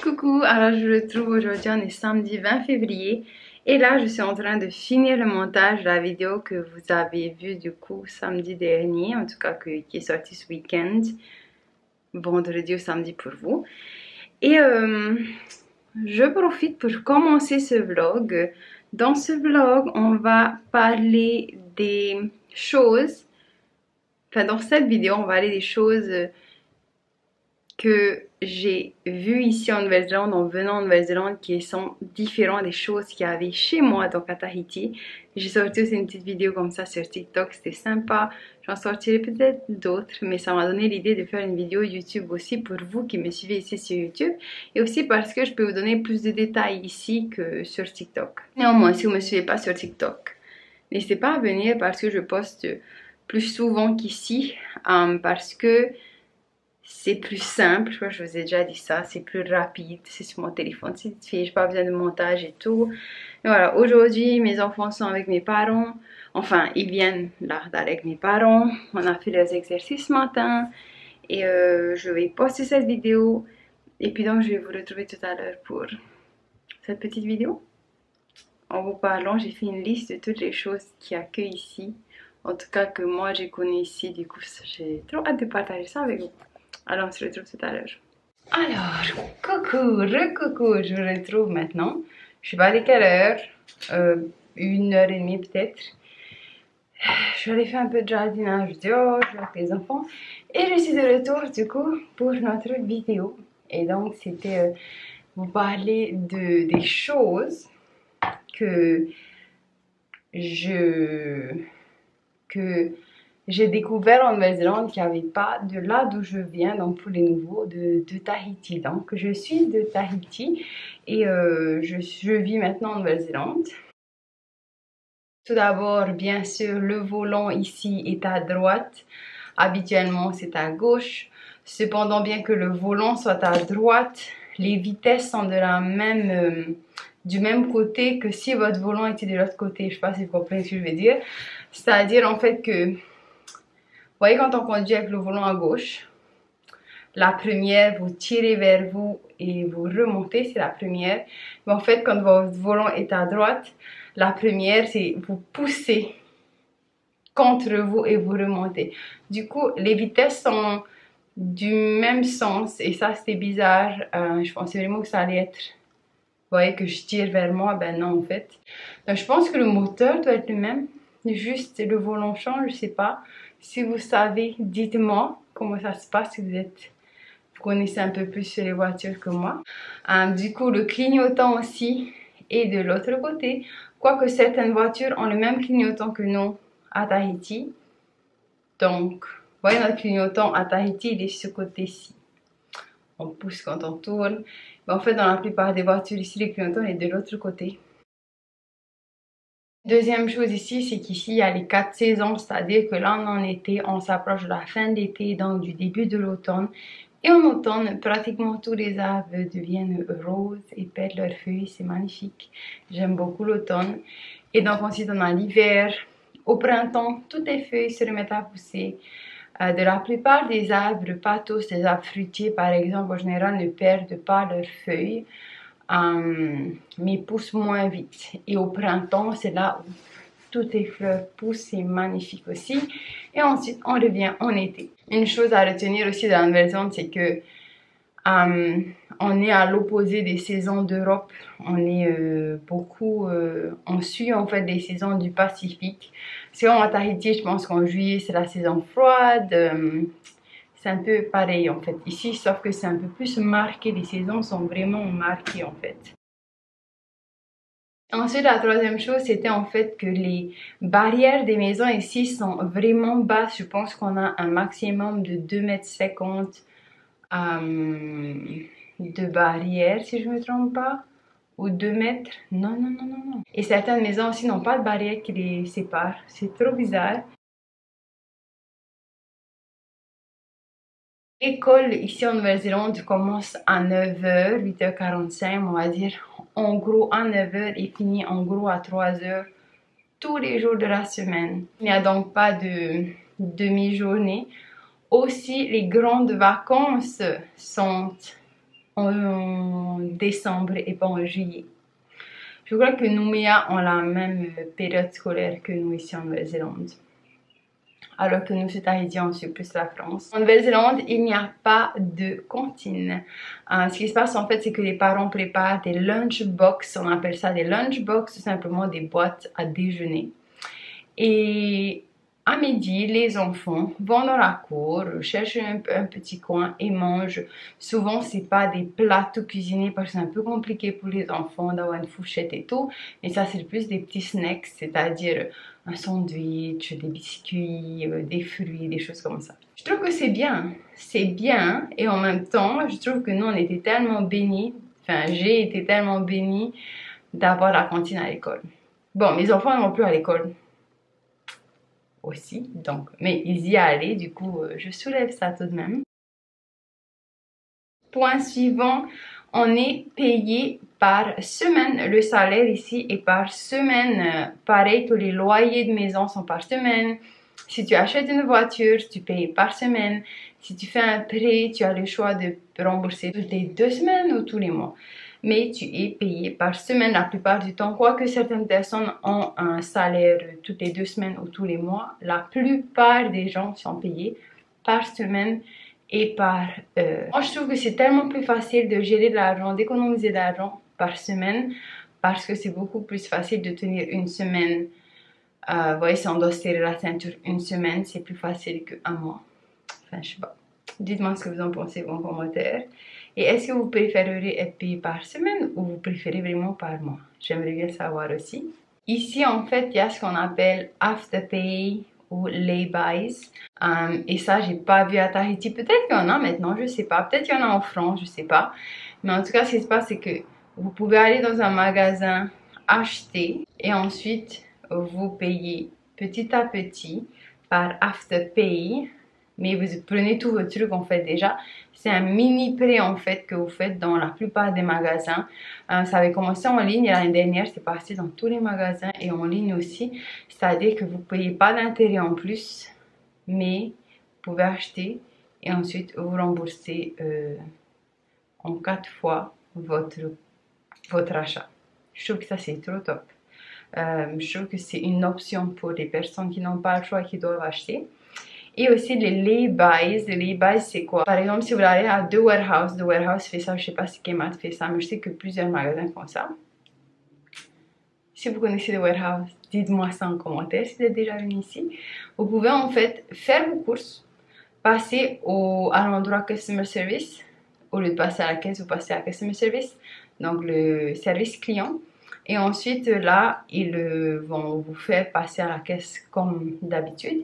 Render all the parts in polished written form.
Coucou, alors je vous retrouve aujourd'hui, on est samedi 20 février et là je suis en train de finir le montage de la vidéo que vous avez vue du coup samedi dernier, en tout cas qui est sortie ce week-end, vendredi ou samedi pour vous. Et je profite pour commencer ce vlog. Dans ce vlog, on va parler des choses, enfin dans cette vidéo, on va parler des choses que j'ai vues ici en Nouvelle-Zélande, en venant en Nouvelle-Zélande, qui sont différentes des choses qu'il y avait chez moi, donc à Tahiti. J'ai sorti aussi une petite vidéo comme ça sur TikTok, c'était sympa. J'en sortirai peut-être d'autres, mais ça m'a donné l'idée de faire une vidéo YouTube aussi pour vous qui me suivez ici sur YouTube. Et aussi parce que je peux vous donner plus de détails ici que sur TikTok. Néanmoins, si vous ne me suivez pas sur TikTok, n'hésitez pas à venir parce que je poste plus souvent qu'ici, parce que c'est plus simple, je crois que je vous ai déjà dit ça, c'est plus rapide, c'est sur mon téléphone, c'est vite fait, j'ai pas besoin de montage et tout. Et voilà, aujourd'hui mes enfants sont avec mes parents, enfin ils viennent là avec mes parents, on a fait les exercices ce matin et je vais poster cette vidéo et puis donc je vais vous retrouver tout à l'heure pour cette petite vidéo. En vous parlant, j'ai fait une liste de toutes les choses qu'il y a que ici, en tout cas que moi j'ai connu ici, du coup j'ai trop hâte de partager ça avec vous. Alors on se retrouve tout à l'heure. Alors, coucou, re-coucou, je vous retrouve maintenant. Je sais pas à quelle heure, 1h30 peut-être. Je vais aller faire un peu de jardinage dehors avec les enfants. Et je suis de retour du coup pour notre vidéo. Et donc c'était vous parler des choses que j'ai découvert en Nouvelle-Zélande qu'il n'y avait pas de là d'où je viens, donc pour les nouveaux, de Tahiti. Donc je suis de Tahiti et je vis maintenant en Nouvelle-Zélande. Tout d'abord, bien sûr, le volant ici est à droite. Habituellement, c'est à gauche. Cependant, bien que le volant soit à droite, les vitesses sont de la même, du même côté que si votre volant était de l'autre côté. Je ne sais pas si vous comprenez ce que je veux dire. C'est-à-dire en fait que vous voyez quand on conduit avec le volant à gauche, la première, vous tirez vers vous et vous remontez, c'est la première. Mais en fait, quand votre volant est à droite, la première, c'est vous poussez contre vous et vous remontez. Du coup, les vitesses sont du même sens et ça, c'était bizarre. Je pensais vraiment que ça allait être... Vous voyez que je tire vers moi, ben non en fait. Donc, je pense que le moteur doit être le même, juste le volant change, je sais pas. Si vous savez, dites-moi comment ça se passe, si vous connaissez un peu plus sur les voitures que moi. Du coup, le clignotant aussi est de l'autre côté. Quoique certaines voitures ont le même clignotant que nous à Tahiti. Donc, vous voyez notre clignotant à Tahiti, il est ce côté-ci. On pousse quand on tourne. Mais en fait, dans la plupart des voitures ici, le clignotant est de l'autre côté. Deuxième chose ici, c'est qu'ici, il y a les 4 saisons, c'est-à-dire que là, on est en été, on s'approche de la fin de l'été, donc du début de l'automne. Et en automne, pratiquement tous les arbres deviennent roses et perdent leurs feuilles, c'est magnifique. J'aime beaucoup l'automne. Et donc ensuite, on a l'hiver. Au printemps, toutes les feuilles se remettent à pousser. De la plupart des arbres, pas tous, les arbres fruitiers par exemple, en général, ne perdent pas leurs feuilles. Mais poussent moins vite. Et au printemps, c'est là où toutes les fleurs poussent, c'est magnifique aussi. Et ensuite, on revient en été. Une chose à retenir aussi de la Nouvelle-Zélande, c'est que on est à l'opposé des saisons d'Europe. On est on suit en fait les saisons du Pacifique. Si on est à Tahiti, je pense qu'en juillet, c'est la saison froide. C'est un peu pareil en fait ici, sauf que c'est un peu plus marqué, les saisons sont vraiment marquées en fait. Ensuite, la troisième chose, c'était en fait que les barrières des maisons ici sont vraiment basses. Je pense qu'on a un maximum de 2,50 m de barrières, si je ne me trompe pas. Ou 2 mètres. Non, non, non, non, non. Et certaines maisons aussi n'ont pas de barrières qui les séparent. C'est trop bizarre. L'école ici en Nouvelle-Zélande commence à 9h, 8h45, on va dire en gros à 9h et finit en gros à 3h tous les jours de la semaine. Il n'y a donc pas de demi-journée. Aussi, les grandes vacances sont en décembre et pas en juillet. Je crois que Nouméa ont la même période scolaire que nous ici en Nouvelle-Zélande. Alors que nous, c'est Tahiti, on suit plus la France. En Nouvelle-Zélande, il n'y a pas de cantine. Ce qui se passe en fait, c'est que les parents préparent des lunchbox, on appelle ça des lunchbox, tout simplement des boîtes à déjeuner. Et à midi, les enfants vont dans la cour, cherchent un petit coin et mangent. Souvent, c'est pas des plats tout cuisinés parce que c'est un peu compliqué pour les enfants d'avoir une fourchette et tout. Mais ça, c'est plus des petits snacks, c'est-à-dire un sandwich, des biscuits, des fruits, des choses comme ça. Je trouve que c'est bien et en même temps, je trouve que nous, on était tellement bénis, enfin, j'ai été tellement bénie d'avoir la cantine à l'école. Bon, mes enfants ne vont plus à l'école aussi, donc, mais ils y allaient, du coup, je soulève ça tout de même. Point suivant, on est payé par semaine. Le salaire ici est par semaine. Pareil, tous les loyers de maison sont par semaine. Si tu achètes une voiture, tu payes par semaine. Si tu fais un prêt, tu as le choix de rembourser toutes les 2 semaines ou tous les mois. Mais tu es payé par semaine la plupart du temps. Quoique certaines personnes ont un salaire toutes les 2 semaines ou tous les mois, la plupart des gens sont payés par semaine et par heure. Moi, je trouve que c'est tellement plus facile de gérer de l'argent, d'économiser de l'argent par semaine parce que c'est beaucoup plus facile de tenir une semaine. Vous voyez, si on doit serrer la ceinture une semaine, c'est plus facile qu'un mois. Enfin, je sais pas. Dites-moi ce que vous en pensez en commentaire. Et est-ce que vous préféreriez être payé par semaine ou vous préférez vraiment par mois? J'aimerais bien savoir aussi. Ici, en fait, il y a ce qu'on appelle Afterpay ou Laybys. Et ça, j'ai pas vu à Tahiti. Peut-être qu'il y en a maintenant, je sais pas. Peut-être qu'il y en a en France, je sais pas. Mais en tout cas, ce qui se passe, c'est que vous pouvez aller dans un magasin, acheter et ensuite vous payez petit à petit par Afterpay. Mais vous prenez tout votre truc en fait déjà. C'est un mini prêt en fait que vous faites dans la plupart des magasins. Ça avait commencé en ligne l'année dernière, c'est passé dans tous les magasins et en ligne aussi. C'est-à-dire que vous ne payez pas d'intérêt en plus, mais vous pouvez acheter et ensuite vous rembourser en 4 fois votre achat. Je trouve que ça c'est trop top. Je trouve que c'est une option pour les personnes qui n'ont pas le choix et qui doivent acheter. Et aussi les laybys. Les laybys, c'est quoi? Par exemple, si vous allez à The Warehouse fait ça, je sais pas si Kmart fait ça, mais je sais que plusieurs magasins font ça. Si vous connaissez The Warehouse, dites-moi ça en commentaire si vous êtes déjà venu ici. Vous pouvez en fait faire vos courses, passer à l'endroit Customer Service. Au lieu de passer à la caisse, vous passez à Customer Service, donc le service client. Et ensuite, là, ils vont vous faire passer à la caisse comme d'habitude.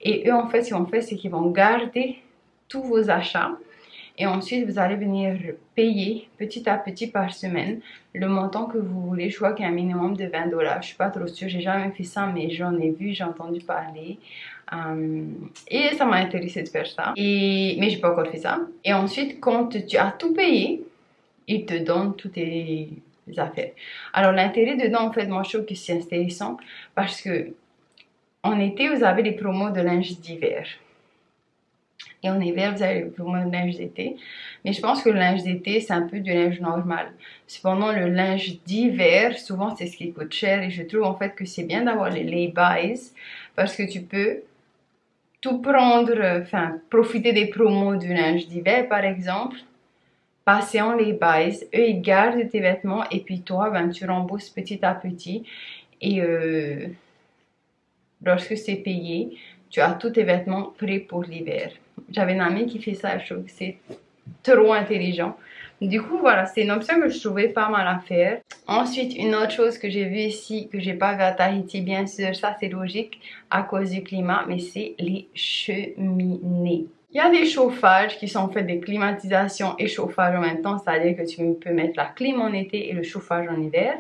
Et eux, en fait, ce qu'ils vont faire, c'est qu'ils vont garder tous vos achats. Et ensuite, vous allez venir payer petit à petit par semaine le montant que vous voulez. Je crois qu'il y a un minimum de 20 $. Je ne suis pas trop sûre, j'ai jamais fait ça, mais j'en ai vu, j'ai entendu parler. Et ça m'a intéressé de faire ça. Mais j'ai pas encore fait ça. Et ensuite, quand tu as tout payé, ils te donnent toutes tes affaires. Alors, l'intérêt dedans, en fait, moi, je trouve que c'est intéressant parce que en été, vous avez les promos de linge d'hiver. Et en hiver, vous avez les promos de linge d'été. Mais je pense que le linge d'été, c'est un peu du linge normal. Cependant, le linge d'hiver, souvent, c'est ce qui coûte cher. Et je trouve en fait que c'est bien d'avoir les laybys parce que tu peux tout prendre, enfin, profiter des promos du linge d'hiver, par exemple. Passer en laybys. Eux, ils gardent tes vêtements et puis toi, ben, tu rembourses petit à petit. Et lorsque c'est payé, tu as tous tes vêtements prêts pour l'hiver. J'avais une amie qui fait ça, je trouve que c'est trop intelligent. Du coup, voilà, c'est une option que je trouvais pas mal à faire. Ensuite, une autre chose que j'ai vue ici, que j'ai pas vu à Tahiti, bien sûr, ça c'est logique à cause du climat, mais c'est les cheminées. Il y a des chauffages qui sont faits de climatisation et chauffage en même temps, c'est-à-dire que tu peux mettre la clim en été et le chauffage en hiver.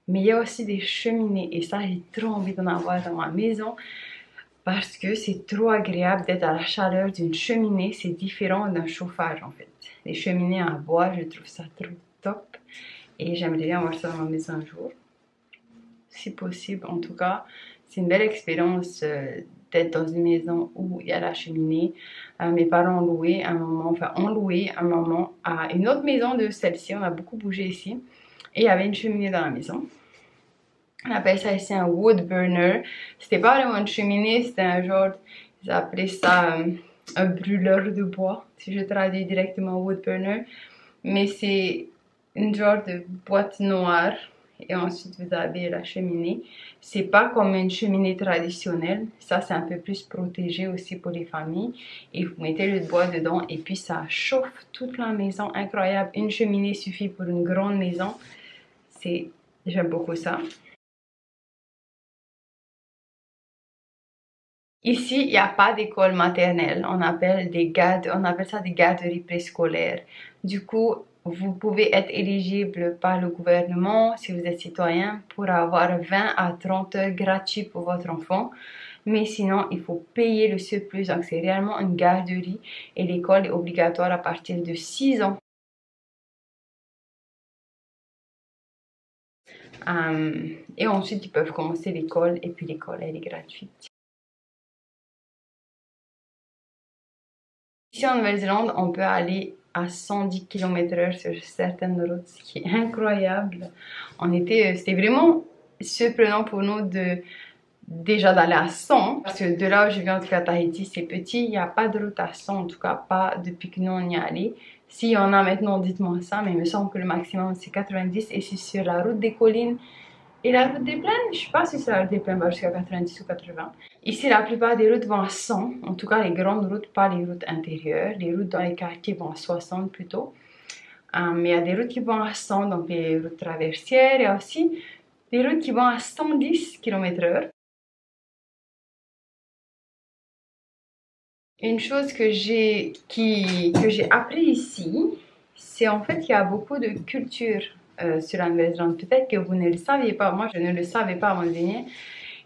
Mais il y a aussi des cheminées et ça, j'ai trop envie d'en avoir dans ma maison parce que c'est trop agréable d'être à la chaleur d'une cheminée. C'est différent d'un chauffage en fait. Les cheminées à bois, je trouve ça trop top et j'aimerais bien avoir ça dans ma maison un jour. Si possible, en tout cas, c'est une belle expérience d'être dans une maison où il y a la cheminée. Mes parents ont loué un moment, enfin ont loué un moment à une autre maison de celle-ci. On a beaucoup bougé ici. Et il y avait une cheminée dans la maison. On appelle ça ici un wood burner. C'était pas vraiment une cheminée, c'était un genre, ils appelaient ça un brûleur de bois, si je traduis directement wood burner. Mais c'est une genre de boîte noire. Et ensuite vous avez la cheminée. C'est pas comme une cheminée traditionnelle. Ça c'est un peu plus protégé aussi pour les familles. Et vous mettez le bois dedans et puis ça chauffe toute la maison. Incroyable. Une cheminée suffit pour une grande maison. J'aime beaucoup ça. Ici, il n'y a pas d'école maternelle. On appelle ça des garderies préscolaires. Du coup, vous pouvez être éligible par le gouvernement si vous êtes citoyen pour avoir 20 à 30 heures gratuits pour votre enfant. Mais sinon, il faut payer le surplus. Donc, c'est réellement une garderie et l'école est obligatoire à partir de 6 ans. Et ensuite, ils peuvent commencer l'école et puis l'école, elle est gratuite. Ici en Nouvelle-Zélande, on peut aller à 110 km/h sur certaines routes, ce qui est incroyable. C'était vraiment surprenant pour nous déjà d'aller à 100, parce que de là où je viens, en tout cas Tahiti, c'est petit, il n'y a pas de route à 100, en tout cas pas depuis que nous on y est allé. S'il y en a maintenant, dites-moi ça, mais il me semble que le maximum c'est 90 et c'est sur la route des collines. Et la route des plaines, je ne sais pas si c'est la route des plaines va jusqu'à 90 ou 80. Ici, la plupart des routes vont à 100. En tout cas, les grandes routes, pas les routes intérieures. Les routes dans les quartiers vont à 60 plutôt. Mais il y a des routes qui vont à 100, donc les routes traversières. Il y a aussi des routes qui vont à 110 km/h. Une chose que j'ai appris ici, c'est en fait qu'il y a beaucoup de culture sur la Nouvelle-Zélande. Peut-être que vous ne le saviez pas, moi je ne le savais pas avant de venir.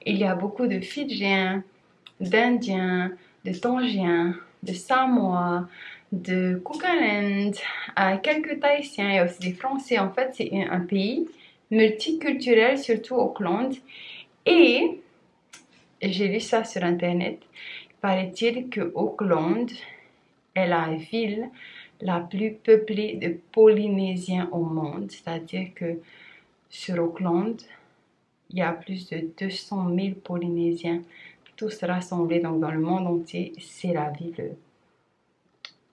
Il y a beaucoup de Fidjiens, d'Indiens, de Tongiens, de Samoa, de Cook-Island, quelques Tahitiens, il y a aussi des Français. En fait, c'est un pays multiculturel, surtout Auckland. Et j'ai lu ça sur Internet. Paraît-il que Auckland est la ville la plus peuplée de Polynésiens au monde. C'est-à-dire que sur Auckland, il y a plus de 200 000 Polynésiens, tous rassemblés donc dans le monde entier. C'est la ville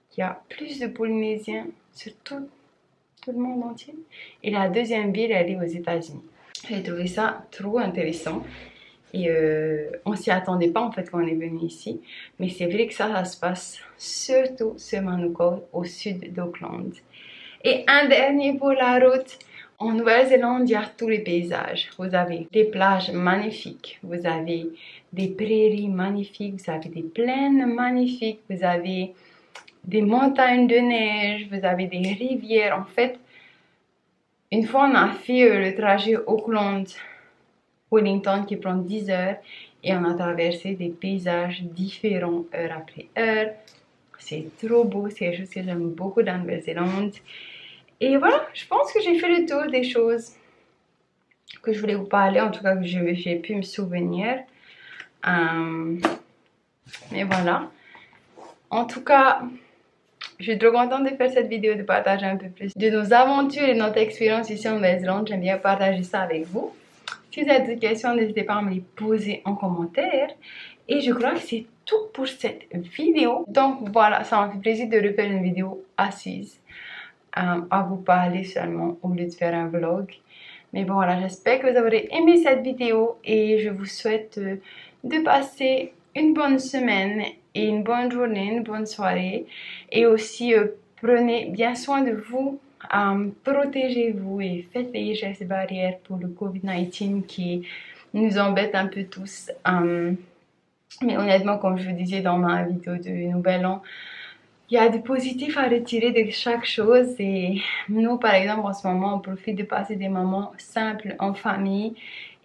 qui a plus de Polynésiens sur tout le monde entier. Et la deuxième ville, elle est aux États-Unis. J'ai trouvé ça trop intéressant. Et on s'y attendait pas en fait quand on est venu ici. Mais c'est vrai que ça se passe surtout sur Manukau, au sud d'Auckland. Et un dernier pour la route. En Nouvelle-Zélande, il y a tous les paysages. Vous avez des plages magnifiques, vous avez des prairies magnifiques, vous avez des plaines magnifiques, vous avez des montagnes de neige, vous avez des rivières. En fait, une fois on a fait le trajet Auckland-Wellington qui prend 10 heures et on a traversé des paysages différents heure après heure. C'est trop beau, c'est quelque chose que j'aime beaucoup dans la Nouvelle-Zélande. Et voilà, je pense que j'ai fait le tour des choses que je voulais vous parler, en tout cas que j'ai pu me souvenir. Mais voilà. En tout cas, je suis trop contente de faire cette vidéo, de partager un peu plus de nos aventures et de notre expérience ici en Nouvelle-Zélande. J'aime bien partager ça avec vous. Si vous avez des questions, n'hésitez pas à me les poser en commentaire. Et je crois que c'est tout pour cette vidéo. Donc voilà, ça m'a fait plaisir de refaire une vidéo assise. À vous parler seulement au lieu de faire un vlog. Mais bon voilà, j'espère que vous aurez aimé cette vidéo et je vous souhaite de passer une bonne semaine et une bonne journée, une bonne soirée. Et aussi prenez bien soin de vous, protégez-vous et faites les gestes barrières pour le Covid-19 qui nous embête un peu tous. Mais honnêtement, comme je vous disais dans ma vidéo de Nouvel An, il y a du positif à retirer de chaque chose et nous par exemple en ce moment on profite de passer des moments simples en famille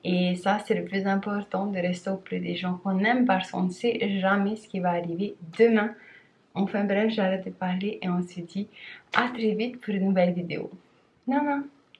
et ça c'est le plus important, de rester auprès des gens qu'on aime parce qu'on ne sait jamais ce qui va arriver demain. Enfin bref, j'arrête de parler et on se dit à très vite pour une nouvelle vidéo. Nana.